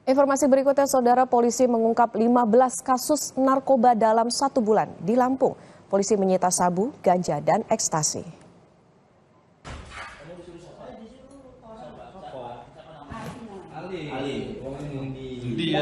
Informasi berikutnya, Saudara, polisi mengungkap 15 kasus narkoba dalam 1 bulan di Lampung. Polisi menyita sabu, ganja, dan ekstasi.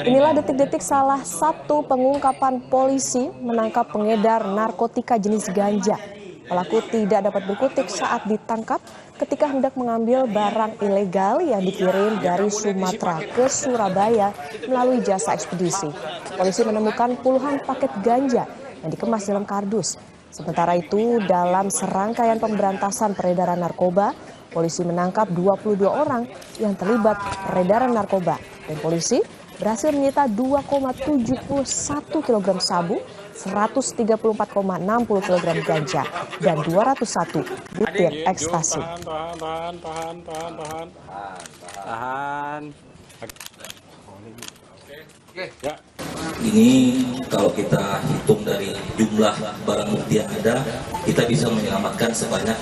Inilah detik-detik salah satu pengungkapan polisi menangkap pengedar narkotika jenis ganja. Pelaku tidak dapat berkutik saat ditangkap ketika hendak mengambil barang ilegal yang dikirim dari Sumatera ke Surabaya melalui jasa ekspedisi. Polisi menemukan puluhan paket ganja yang dikemas dalam kardus. Sementara itu, dalam serangkaian pemberantasan peredaran narkoba, polisi menangkap 22 orang yang terlibat peredaran narkoba. Dan polisi berhasil menyita 2,71 kg sabu, 134,60 kg ganja, dan 201 butir ekstasi. Ini kalau kita hitung dari jumlah barang bukti yang ada, kita bisa menyelamatkan sebanyak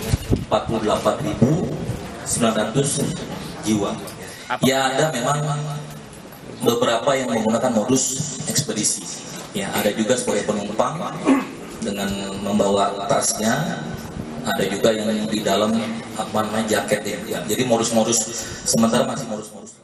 48.900 jiwa. Ya, ada memang beberapa yang menggunakan modus ekspedisi. Ya, ada juga sebagai penumpang dengan membawa tasnya, ada juga yang di dalam jaket ya. Jadi modus-modus sementara masih modus-modus.